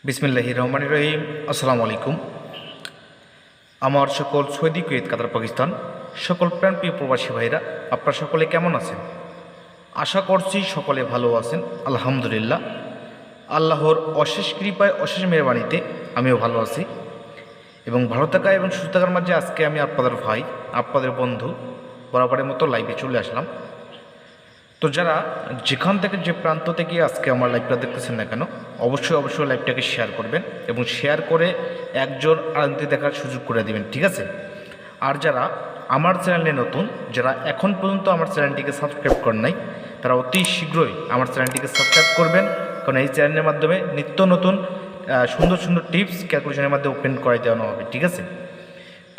বিসমিল্লাহির রহমানির রহিম। আসসালামু আলাইকুম। আমার সকল সৌদি, কুয়েত, কাতার, পাকিস্তান সকল প্রাণপ্রিয় প্রবাসী ভাইরা, আপনারা সকলে কেমন আছেন? আশা করছি সকলে ভালো আছেন। আলহামদুলিল্লাহ, আল্লাহর অশেষ কৃপায়, অশেষ মেহরবানিতে আমিও ভালো আছি। এবং ভালো থাকা এবং সুস্থ থাকার মাঝে আজকে আমি আপনাদের ভাই, আপনাদের বন্ধু বরাবরের মতো লাইভে চলে আসলাম। তো যারা যেখান থেকে, যে প্রান্ত থেকে আজকে আমার লাইভটা দেখতেছেন না কেন, অবশ্যই লাইভটাকে শেয়ার করবেন এবং শেয়ার করে একজন আরেকজনকে দেখার সুযোগ করে দেবেন, ঠিক আছে? আর যারা আমার চ্যানেলে নতুন, যারা এখন পর্যন্ত আমার চ্যানেলটিকে সাবস্ক্রাইব করেন নাই, তারা অতি শীঘ্রই আমার চ্যানেলটিকে সাবস্ক্রাইব করবেন, কারণ এই চ্যানেলের মাধ্যমে নিত্য নতুন সুন্দর সুন্দর টিপস ক্যালকুলেশনের মাধ্যমে ওপেন করে দেওয়ানো হবে, ঠিক আছে?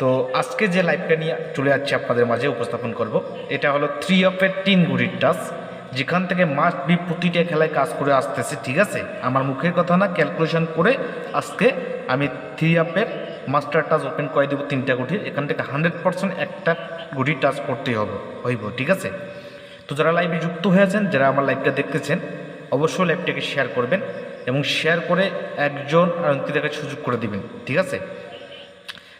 তো আজকে যে লাইভটা নিয়ে চলে যাচ্ছে আপনাদের মাঝে উপস্থাপন করব, এটা হলো 3 অফের 3 ঘড়ির টাস, যেখান থেকে মাস্ট বি প্রতিটা খেলায় কাজ করে আসতেছে, ঠিক আছে? আমার মুখের কথা না, ক্যালকুলেশন করে আজকে আমি 3 অফের মাস্টার টাচ ওপেন করে দেবো 3টা গুটির। এখান থেকে 100% একটা গুটির টাচ করতেই হইব, ঠিক আছে? তো যারা লাইভে যুক্ত হয়েছেন, যারা আমার লাইভটা দেখতেছেন, অবশ্যই লাইভটাকে শেয়ার করবেন এবং শেয়ার করে একজন আরেকজনকে দেখার সুযোগ করে দিবেন, ঠিক আছে?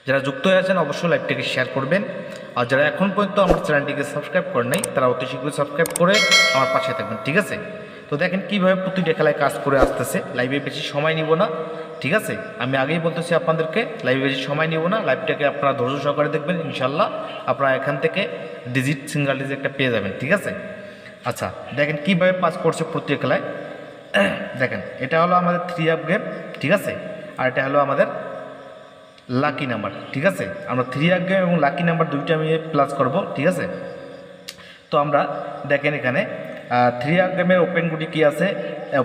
যারা যুক্ত হয়ে আছেন অবশ্যই লাইভটিকে শেয়ার করবেন। আর যারা এখন পর্যন্ত আমার চ্যানেলটিকে সাবস্ক্রাইব করেন নাই, তারা অতি শীঘ্রই সাবস্ক্রাইব করে আমার পাশে থাকবেন, ঠিক আছে? তো দেখেন কীভাবে প্রতিটা খেলায় কাজ করে আসতেছে। লাইভে বেশি সময় নিব না, ঠিক আছে? আমি আগেই বলতেছি আপনাদেরকে, লাইভে বেশি সময় নিব না। লাইভটাকে আপনারা ধৈর্য সহকারে দেখবেন, ইনশাল্লাহ আপনারা এখান থেকে ডিজিট, সিঙ্গেল ডিজিট একটা পেয়ে যাবেন, ঠিক আছে? আচ্ছা, দেখেন কীভাবে পাস করছে প্রতিটা খেলায়। দেখেন, এটা হলো আমাদের 3 অফ গেম, ঠিক আছে? আর এটা হলো আমাদের লাকি নাম্বার, ঠিক আছে? আমরা 3 অফ গেম এবং লাকি নাম্বার দুইটা আমি প্লাস করব, ঠিক আছে? তো আমরা দেখেন এখানে 3 অফ গেমের ওপেন গুটি কী আছে,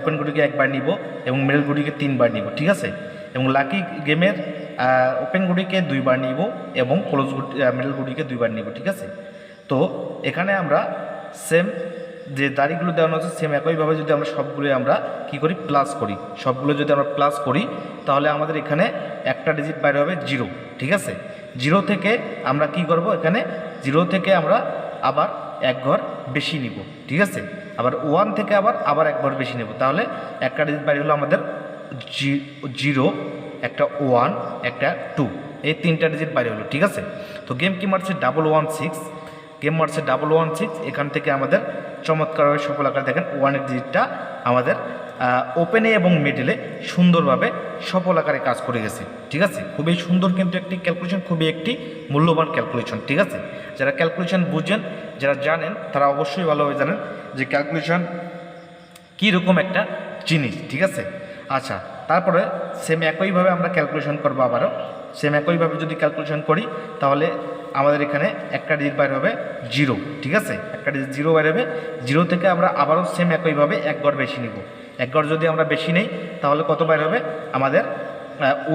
ওপেন গুটিকে একবার নিব এবং মিডল গুটিকে 3 বার নিব, ঠিক আছে? এবং লাকি গেমের ওপেন গুটিকে 2 বার নিব এবং ক্লোজ গুটি, মিডল গুটিকে 2 বার নিব, ঠিক আছে? তো এখানে আমরা সেম যে দাড়িগুলো দেওয়ানো আছে, সেম একইভাবে যদি আমরা সবগুলো আমরা কী করি, প্লাস করি। সবগুলো যদি আমরা প্লাস করি তাহলে আমাদের এখানে একটা ডিজিট বাইরে হবে 0, ঠিক আছে? 0 থেকে আমরা কি করব, এখানে 0 থেকে আমরা আবার এক ঘর বেশি নিব, ঠিক আছে? আবার 1 থেকে আবার এক ঘর বেশি নেব, তাহলে একটা ডিজিট বাইরে হলো আমাদের 0, একটা 1, একটা 2, এই 3টা ডিজিট বাইরে হলো, ঠিক আছে? তো গেম কি মারছে 116, গেম মারছে 116। এখান থেকে আমাদের চমৎকারভাবে সফল আকারে দেখেন 1-এর ডিজিটটা আমাদের ওপেনে এবং মিডলে সুন্দরভাবে সফল আকারে কাজ করে গেছে, ঠিক আছে? খুবই সুন্দর কিন্তু একটি ক্যালকুলেশন, খুবই একটি মূল্যবান ক্যালকুলেশন, ঠিক আছে? যারা ক্যালকুলেশন বুঝেন, যারা জানেন, তারা অবশ্যই ভালোভাবে জানেন যে ক্যালকুলেশন কীরকম একটা জিনিস, ঠিক আছে? আচ্ছা, তারপরে সেম একইভাবে আমরা ক্যালকুলেশন করবো আবারও। সেম একইভাবে যদি ক্যালকুলেশন করি তাহলে আমাদের এখানে একটা ডিজিট বাইর হবে 0, ঠিক আছে? একটা ডিজিট 0 বাইর হবে। 0 থেকে আমরা আবারও সেম একইভাবে এক ঘর বেশি নিব। এক ঘর যদি আমরা বেশি নেই তাহলে কত বাইর হবে আমাদের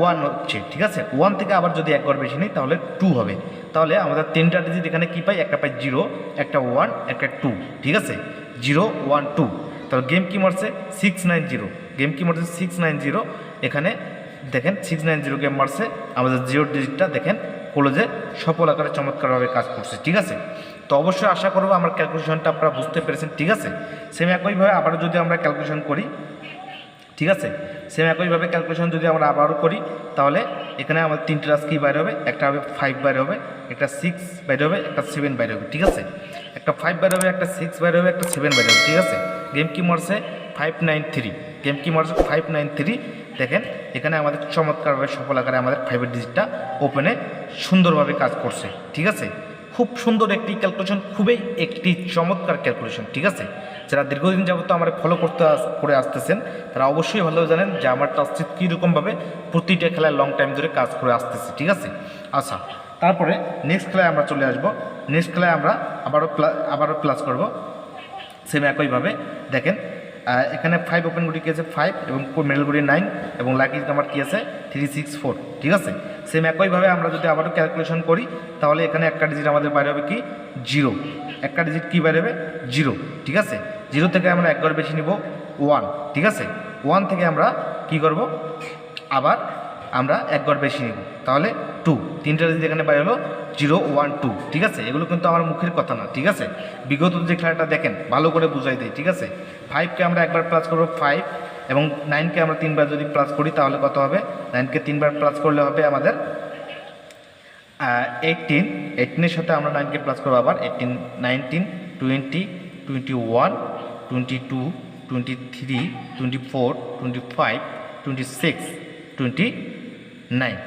1 হচ্ছে, ঠিক আছে? 1 থেকে আবার যদি এক ঘর বেশি নেই তাহলে 2 হবে। তাহলে আমাদের 3টা ডিজিট এখানে কী পাই, একটা পাই 0, একটা 1, একটা 2, ঠিক আছে? 0, 1, 2। তাহলে গেম কি মারছে 690, গেম কি মারছে 690। এখানে দেখেন 690 গেম মারছে, আমাদের 0 ডিজিটটা দেখেন ক্লোজে সফল আকারে চমৎকারভাবে কাজ করছে, ঠিক আছে? তো অবশ্যই আশা করবো আমার ক্যালকুলেশনটা আপনারা বুঝতে পেরেছেন, ঠিক আছে? সেম একইভাবে আবারও যদি আমরা ক্যালকুলেশন করি, ঠিক আছে? সেম একইভাবে ক্যালকুলেশন যদি আমরা আবারও করি তাহলে এখানে আমাদের 3টে রাশ কী বাইরে হবে, একটা হবে 5 বাইরে হবে, একটা 6 বাইরে হবে, একটা 7 বাইরে হবে, ঠিক আছে? একটা 5 বাইরে হবে, একটা 6 বাইরে হবে, একটা 7 বাইরে হবে, ঠিক আছে? গেম কি মারছে 593, গেম কি মারছে 593। দেখেন এখানে আমাদের চমৎকারভাবে সফল আকারে আমাদের 5-এর ডিজিটটা ওপেনে সুন্দরভাবে কাজ করছে, ঠিক আছে? খুব সুন্দর একটি ক্যালকুলেশন, খুবই একটি চমৎকার ক্যালকুলেশন, ঠিক আছে? যারা দীর্ঘদিন যাবত আমার ফলো করে আসতেছেন তারা অবশ্যই ভালো জানেন যে আমার টাচচিট কীরকমভাবে প্রতিটা খেলায় লং টাইম ধরে কাজ করে আসতেছে, ঠিক আছে? আচ্ছা, তারপরে নেক্সট খেলায় আমরা চলে আসব। নেক্সট খেলায় আমরা আবারও প্লাস করব সেম একইভাবে। দেখেন এখানে 5 ওপেন গুটি কী আছে 5 এবং মিডল গুটি 9 এবং লাকি নাম্বার কী আছে 364, ঠিক আছে? সেম একইভাবে আমরা যদি আবারও ক্যালকুলেশন করি তাহলে এখানে একটা ডিজিট আমাদের বাইরে হবে কি 0, একটা ডিজিট কী বাইরে হবে 0, ঠিক আছে? 0 থেকে আমরা এক ঘর বেশি নিব 1, ঠিক আছে? 1 থেকে আমরা কি করব, আবার আমরা এক ঘর বেশি নিব, তাহলে 2, তিনটা ডিজিট এখানে বাইরে হলো 0 1 2, ঠিক আছে। এগুলো কিন্তু আমার মুখের কথা না, ঠিক আছে। বিগত যে খেলাটা দেখেন ভালো করে বুঝাই দেয়, ঠিক আছে। 5কে আমরা একবার প্লাস করবো 5, এবং 9কে আমরা 3বার যদি প্লাস করি তাহলে কত হবে, 9কে 3বার প্লাস করলে হবে আমাদের 18, 18-এর সাথে আমরা 9কে প্লাস করবো আবার 18, 19, 20, 21, 22, 23, 24, 25, 26, 29,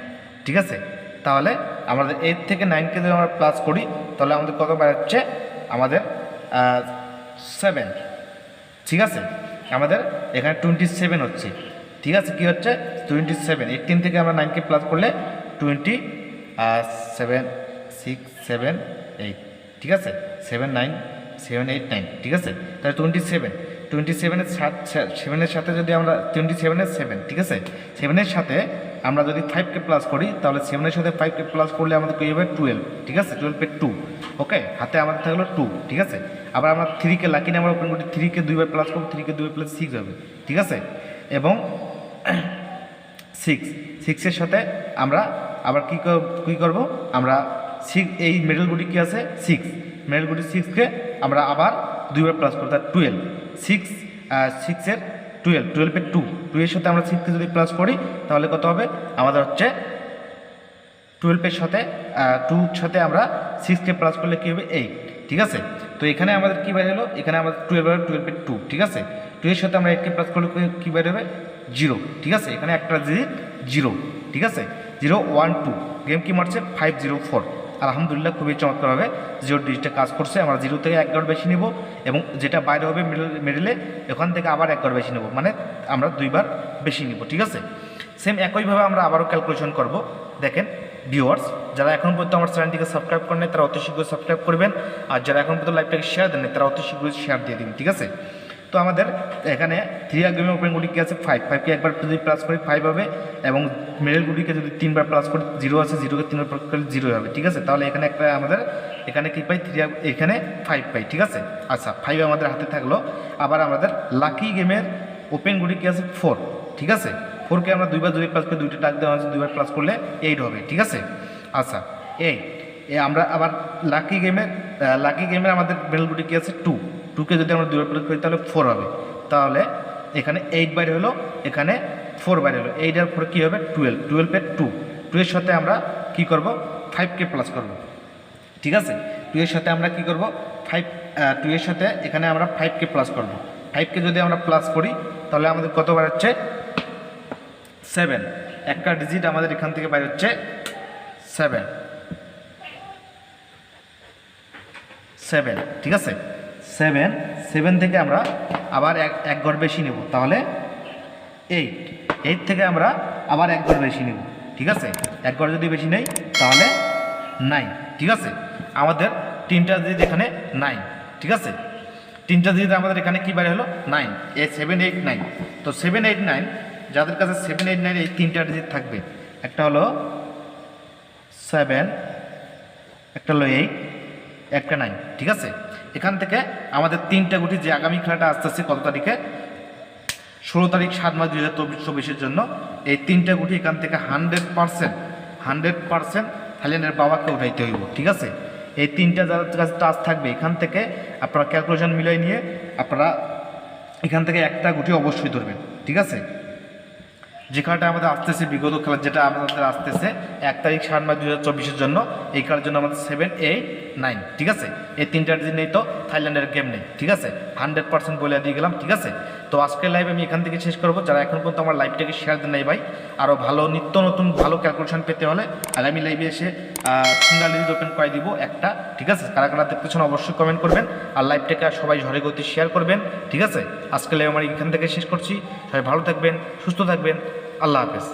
ঠিক আছে। তাহলে আমাদের 8 থেকে 9কে যদি আমরা প্লাস করি তাহলে আমাদের কত বেরোচ্ছে, আমাদের 7, ঠিক আছে। আমাদের এখানে 27 হচ্ছে, ঠিক আছে। কি হচ্ছে 27, 18 থেকে আমরা 9কে প্লাস করলে 27, 6, 7, 8, ঠিক আছে। 7, 9, 7, 8, 9, ঠিক আছে। তাহলে 27-এর সাথে যদি আমরা 27-এর 7, ঠিক আছে, 7-এর সাথে আমরা যদি 5কে প্লাস করি তাহলে 7-এর সাথে 5কে প্লাস করলে আমাদের কী হবে 12, ঠিক আছে। 12 2, ওকে, হাতে আমাদের থাকলো 2, ঠিক আছে। আবার আমরা 3কে লাকি নাম্বার ওপেন করি, 3কে 2বার প্লাস করবো, 3কে 2বার প্লাস 6 হবে, ঠিক আছে। এবং 6-এর সাথে আমরা আবার কী করব, আমরা 6, এই মিডল গুটি কী আছে 6, মিডল গুটি 6কে আমরা আবার 2বার প্লাস করবো, তার 12, 6-এর 12-এর 2, 2-এর সাথে আমরা 6কে যদি প্লাস করি তাহলে কত হবে, আমাদের হচ্ছে 12-এর সাথে 2-র সাথে আমরা 6কে প্লাস করলে কী হবে 8, ঠিক আছে। তো এখানে আমাদের কী বাইরে হলো, এখানে আমাদের 12-এর 2, ঠিক আছে। 2-এর সাথে আমরা 8কে প্লাস করলে কী বাইরে হবে 0, ঠিক আছে। এখানে একটা ডিজিট 0, ঠিক আছে। 0 1 2, গেম কি মারছে 504, আলহামদুলিল্লাহ খুবই চমৎকারভাবে 0 ডিজিটে কাজ করছে। আমরা 0 থেকে 1 ঘর বেশি নেব, এবং যেটা বাইরে হবে মিডলে ওখান থেকে আবার 1 ঘর বেশি নেব, মানে আমরা 2বার বেশি নেব, ঠিক আছে। সেম একইভাবে আমরা আবারও ক্যালকুলেশন করব। দেখেন ভিউয়ার্স, যারা এখন পর্যন্ত আমার চ্যানেলটিকে সাবস্ক্রাইব করেন তারা অতি শীঘ্রই সাবস্ক্রাইব করবেন, আর যারা এখন পর্যন্ত লাইভটাকে শেয়ার দেন তারা অতি শীঘ্রই শেয়ার দিয়ে দিন, ঠিক আছে। তো আমাদের এখানে 3 আর গেমের ওপেন গুটি কী আছে 5, 5কে একবার যদি প্লাস করি 5 হবে, এবং মিডল গুটিকে যদি 3বার প্লাস করি 0 আছে, 0কে 3বার প্লাস করলে 0 হবে, ঠিক আছে। তাহলে এখানে একটা আমাদের এখানে কী পাই 3, এখানে 5 পাই, ঠিক আছে। আচ্ছা 5 আমাদের হাতে থাকলো। আবার আমাদের লাকি গেমের ওপেন গুটি কী আছে 4, ঠিক আছে। 4কে আমরা 2বার যদি প্লাস করি, 2টা টাক দেওয়া আছে, 2বার প্লাস করলে 8 হবে, ঠিক আছে। আচ্ছা 8, আমরা আবার লাকি গেমের আমাদের মিডল গুটি কী আছে 2, 2কে যদি আমরা 2বার প্লাস করি তাহলে 4 হবে। তাহলে এখানে 8 বাইরে হলো, এখানে 4 বাইরে হলো, 8 আর 4 কী হবে 12, 12-এর 2, 2-এর সাথে আমরা কী করব 5কে প্লাস করব, ঠিক আছে। 2-এর সাথে আমরা কী করব 2-এর সাথে এখানে আমরা 5কে প্লাস করব। 5কে যদি আমরা প্লাস করি তাহলে আমাদের কত বার হচ্ছে 7, একটা ডিজিট আমাদের এখান থেকে বাইরে হচ্ছে 7, ঠিক আছে। 7 থেকে আমরা আবার এক ঘর বেশি নেব, তাহলে 8 থেকে আমরা আবার এক ঘর বেশি নেব, ঠিক আছে। এক ঘর যদি বেশি নেই তাহলে 9, ঠিক আছে। আমাদের 3টা ডিজিট এখানে 9, ঠিক আছে। 3টা ডিজিট আমাদের এখানে কী বাইরে হলো 9, 7 8 9। তো 7 8 9, যাদের কাছে 7 8 9 এই 3টা ডিজিট থাকবে, একটা হলো 7, একটা হলো 8, একটা 9, ঠিক আছে। এখান থেকে আমাদের 3টা গুটি, যে আগামী খেলাটা আসতেছে কত তারিখে 16 তারিখ 7 মাস 2024-এর জন্য, এই 3টা গুটি এখান থেকে 100% থাইল্যান্ডের বাবাকে উঠাইতে হইব, ঠিক আছে। এই 3টা যাদের কাছে টাচ থাকবে এখান থেকে আপনারা ক্যালকুলেশন মিলাই নিয়ে আপনারা এখান থেকে একটা গুটি অবশ্যই ধরবেন, ঠিক আছে। যে খেলাটা আমাদের আসতেছে বিগত খেলা, যেটা আমাদের আসতেছে 1 তারিখ 7 মাস 2024-এর জন্য, এই খেলার জন্য আমাদের 7 8 9, ঠিক আছে। এই 3টা ডিজিট নেই তো থাইল্যান্ডের গেম নেই, ঠিক আছে। 100% বলে দিয়ে গেলাম, ঠিক আছে। তো আজকের লাইভ আমি এখান থেকে শেষ করবো। যারা এখন পর্যন্ত আমার লাইভটাকে শেয়ার দেন নাই ভাই, আরও ভালো নিত্য নতুন ভালো ক্যালকুলেশন পেতে হলে আগামী লাইভে এসে সিঙ্গেল ডিজিট ওপেন করে দিব একটা, ঠিক আছে। কারা কারা দেখতেছেন অবশ্যই কমেন্ট করবেন, আর লাইভটাকে সবাই ঝড়ে গতি শেয়ার করবেন, ঠিক আছে। আজকের লাইভ আমার এখান থেকে শেষ করছি। সবাই ভালো থাকবেন, সুস্থ থাকবেন, আল্লাহ হাফেজ।